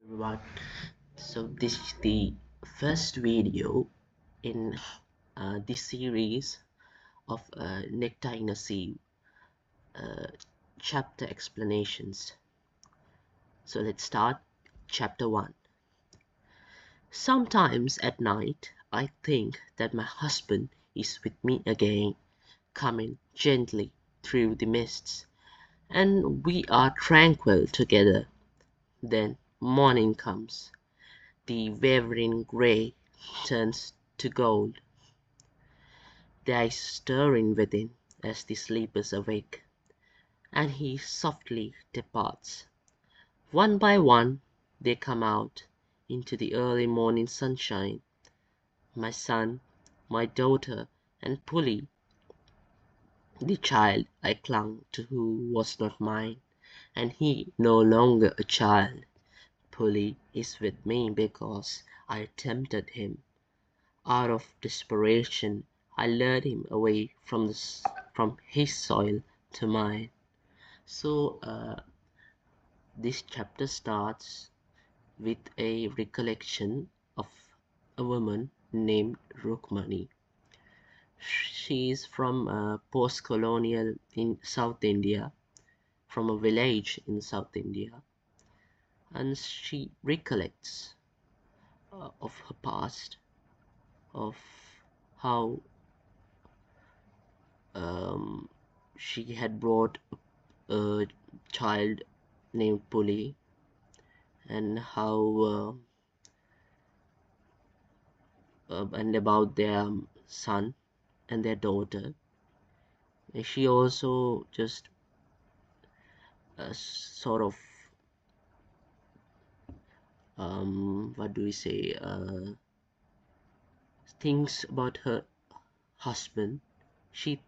everyone. So this is the first video in this series of Nectar in a Sieve uh, chapter explanations. So let's start chapter 1. Sometimes at night I think that my husband is with me again, coming gently through the mists, and we are tranquil together. Then morning comes. The wavering grey turns to gold. There is stirring within as the sleepers awake, and he softly departs. One by one they come out into the early morning sunshine. My son, my daughter, and Polly, the child I clung to who was not mine, and he no longer a child. Polly is with me because I tempted him. Out of desperation I lured him away from his soil to mine. So this chapter starts with a recollection of a woman named Rukmani. She is from post-colonial in South India, from a village in South India, and she recollects of her past, of how um, she had brought a child named Puli, and how and about their son and their daughter. And she also just sort of what do we say, thinks about her husband. She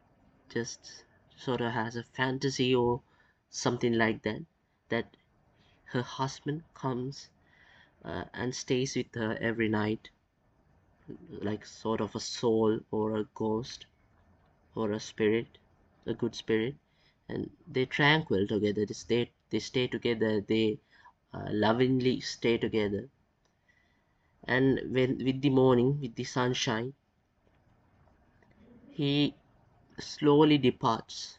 just sort of has a fantasy or something like that, that her husband comes and stays with her every night, like sort of a soul or a ghost or a spirit, a good spirit, and they tranquil together. They stay together. They lovingly stay together. And when with the morning, with the sunshine, he slowly departs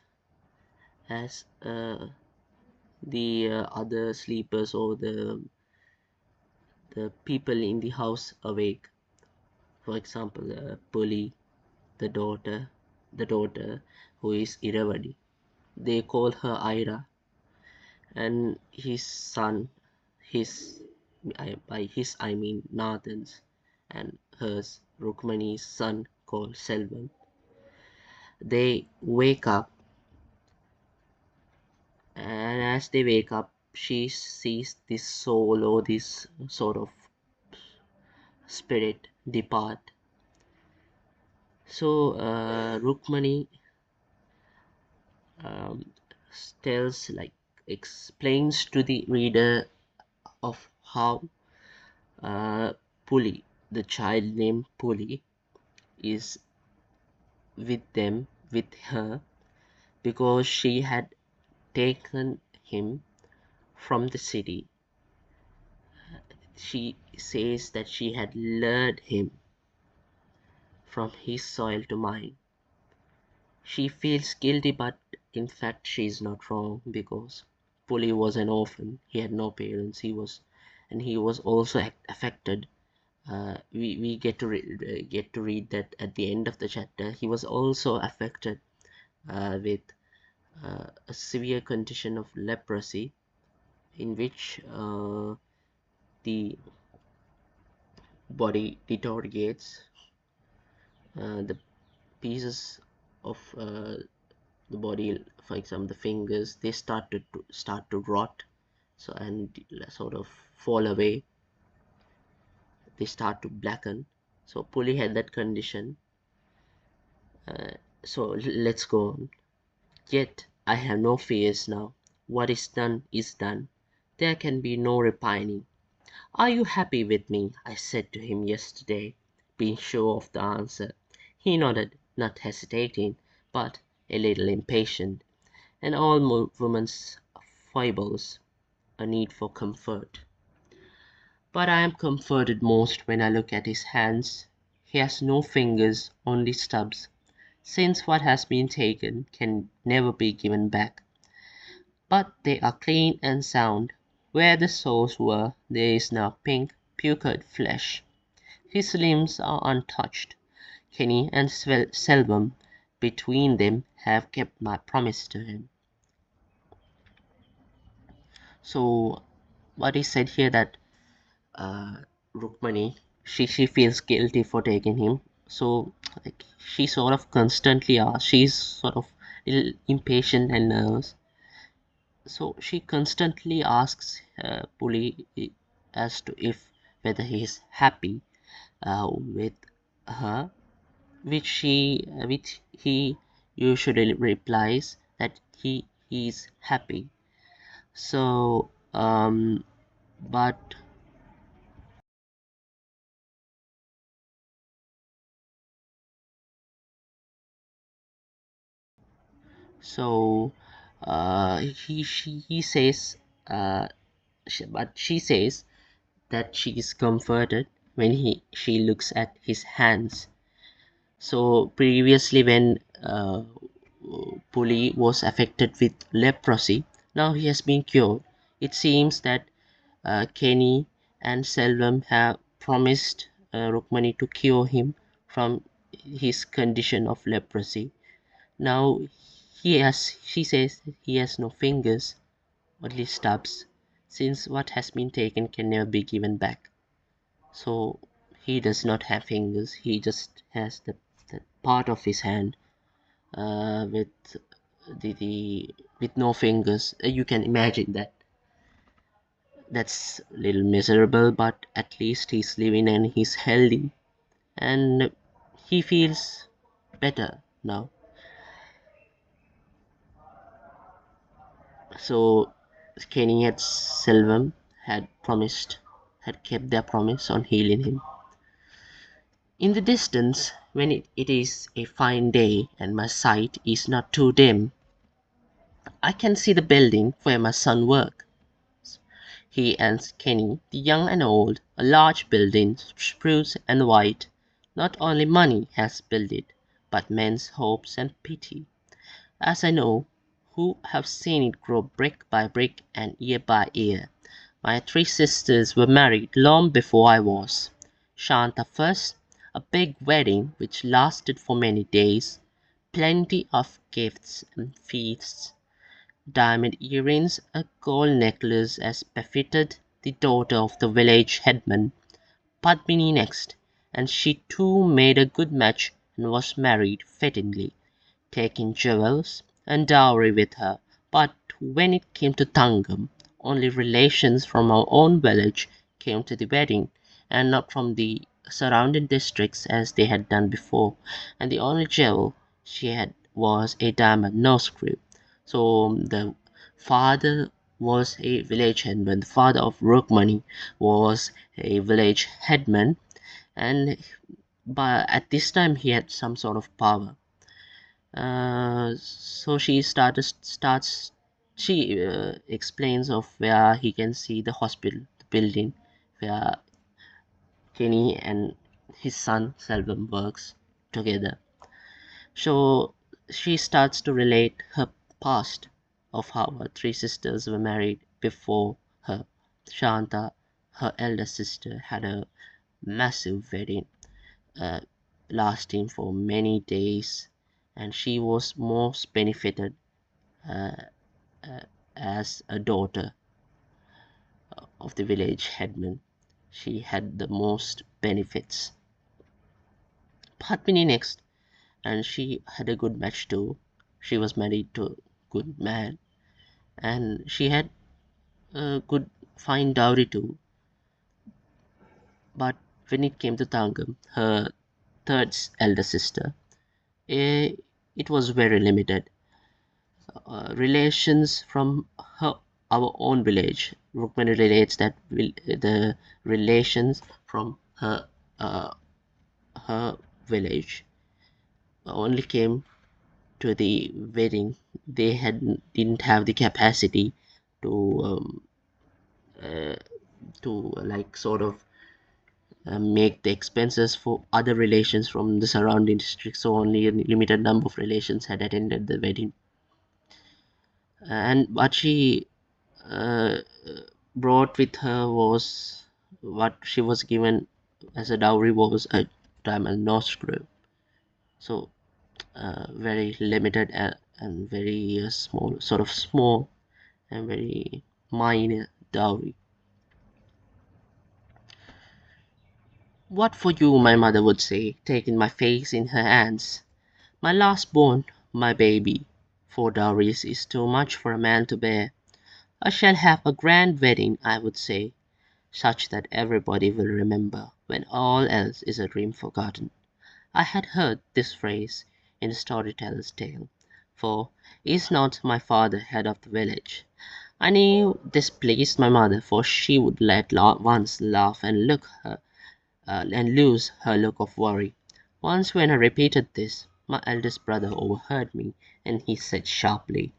as the other sleepers or the people in the house awake. For example, Puli, the daughter who is Iravadi. They call her Ira, and his son, his by his I mean Nathan's, and hers Rukmani's son called Selvan. They wake up, and as they wake up, she sees this soul or this sort of spirit depart. So Rukmani um, tells, like, explains to the reader of how Puli, the child named Puli, is with her, because she had taken him from the city. She says that she had lured him from his soil to mine. She feels guilty, but in fact she is not wrong, because Puli was an orphan. He had no parents. He was also affected. We get to read that at the end of the chapter. He was also affected with a severe condition of leprosy, in which the body deteriorates. The pieces of the body, for example the fingers, they start to rot, so, and sort of fall away. They start to blacken. So Puli had that condition. So let's go on. Yet I have no fears now. What is done is done. There can be no repining. Are you happy with me? I said to him yesterday, being sure of the answer. He nodded, not hesitating, but a little impatient. And all woman's foibles, a need for comfort. But I am comforted most when I look at his hands. He has no fingers, only stubs, since what has been taken can never be given back. But they are clean and sound. Where the sores were, there is now pink, puckered flesh. His limbs are untouched. Kenny and Selvum, between them, have kept my promise to him. So, what is said here that uh, Rukmani, she feels guilty for taking him. So, like, she sort of constantly asks, she's sort of a little impatient and nervous. So she constantly asks Puli as to if whether he is happy with her, which he usually replies that he is happy. So but so he says but she says that she is comforted when she looks at his hands. So previously, when Puli was affected with leprosy, now he has been cured. It seems that Kenny and Selvam have promised Rukmani to cure him from his condition of leprosy. Now she says he has no fingers, only stubs, since what has been taken can never be given back. So he does not have fingers, he just has the part of his hand with the with no fingers. You can imagine that that's a little miserable, but at least he's living and he's healthy and he feels better now. So Kenny and Selvam had kept their promise on healing him. In the distance, when it is a fine day and my sight is not too dim, I can see the building where my son works. He and Kenny, the young and old, a large building, spruce and white. Not only money has built it, but men's hopes and pity, as I know, who have seen it grow brick by brick and year by year. My three sisters were married long before I was. Shanta first, a big wedding which lasted for many days, plenty of gifts and feasts, diamond earrings, a gold necklace as befitted the daughter of the village headman. Padmini next, and she too made a good match and was married fittingly, taking jewels and dowry with her. But when it came to Tangam, only relations from our own village came to the wedding, and not from the surrounding districts as they had done before, and the only jewel she had was a diamond nose screw. So the father was a village headman. The father of Rukmani was a village headman, and but at this time he had some sort of power. So starts she explains of where he can see the hospital the building where Kenny and his son Selvum works together. So she starts to relate her past of how her three sisters were married before her. Shanta, her elder sister, had a massive wedding uh, lasting for many days, and she was most benefited uh, as a daughter of the village headman. She had the most benefits. Padmini next, and she had a good match too. She was married to a good man, and she had a good fine dowry too. But when it came to Tangam, her third elder sister, eh, it was very limited. Relations from her our own village. Rukmani relates that the relations from uh, her village only came to the wedding. They didn't have the capacity to to like sort of make the expenses for other relations from the surrounding district, so only a limited number of relations had attended the wedding. And what she uh, brought with her was what she was given as a dowry was a diamond nostril. So very limited and very small, sort of small and very minor dowry. What for you, my mother would say, taking my face in her hands. My last born, my baby. 4 dowries is too much for a man to bear. I shall have a grand wedding, I would say, such that everybody will remember when all else is a dream forgotten. I had heard this phrase in the storyteller's tale, for is not my father head of the village? I knew this pleased my mother, for she would let once laugh and lose her look of worry. Once when I repeated this, my eldest brother overheard me, and he said sharply,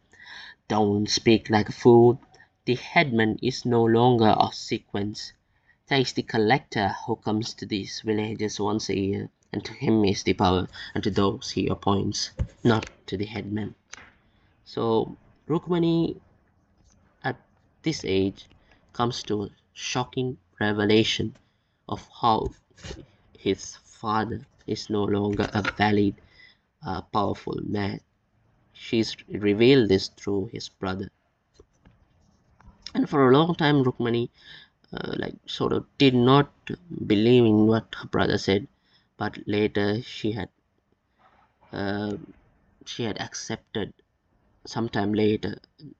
"Don't speak like a fool. The headman is no longer of sequence. There is the collector who comes to these villages once a year, and to him is the power, and to those he appoints, not to the headman." So Rukmani at this age comes to a shocking revelation of how his father is no longer a valid, powerful man. She's revealed this through his brother. And for a long time, Rukmani like sort of did not believe in what her brother said, but later uh, she had accepted. Sometime later,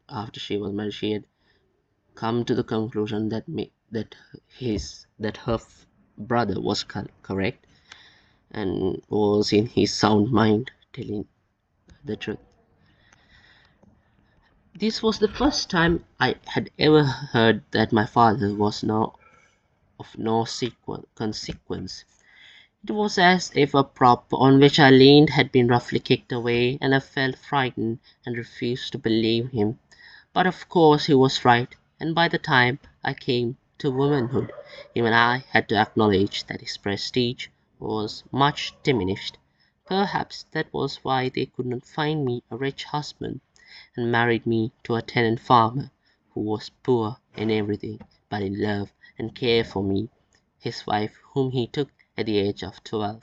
after she was married, she had come to the conclusion that her brother was correct and was in his sound mind telling the truth. This was the first time I had ever heard that my father was of no consequence. It was as if a prop on which I leaned had been roughly kicked away, and I felt frightened and refused to believe him. But of course he was right, and by the time I came to womanhood, even I had to acknowledge that his prestige was much diminished. Perhaps that was why they could not find me a rich husband, and married me to a tenant farmer who was poor in everything but in love and care for me, his wife, whom he took at the age of 12.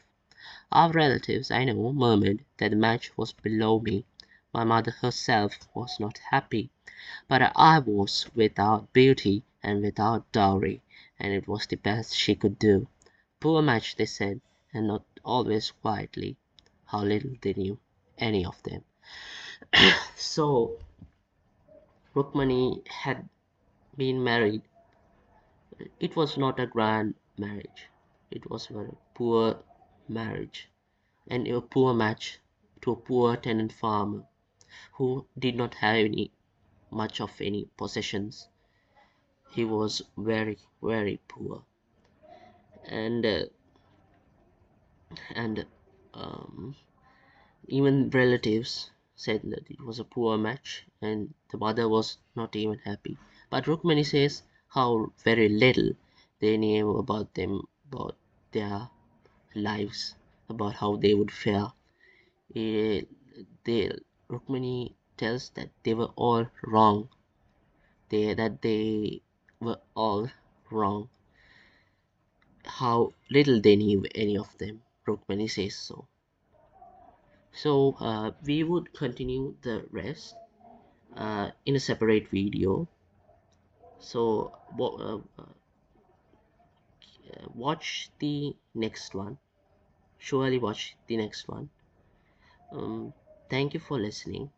Our relatives, I know, murmured that the match was below me. My mother herself was not happy, but I was without beauty and without dowry, and it was the best she could do. Poor match, they said, and not always quietly. How little they knew, any of them. So Rukmani had been married. It was not a grand marriage. It was a very poor marriage and a poor match to a poor tenant farmer who did not have any much of any possessions. He was very, very poor, and and um, even relatives said that it was a poor match, and the mother was not even happy. But Rukmani says how very little they knew about them, about their lives, about how they would fare. Eh, they Rukmani tells that they were all wrong. They were all wrong. How little they knew, any of them. Rukmani says so. So we would continue the rest in a separate video. So watch the next one. Surely watch the next one. Thank you for listening.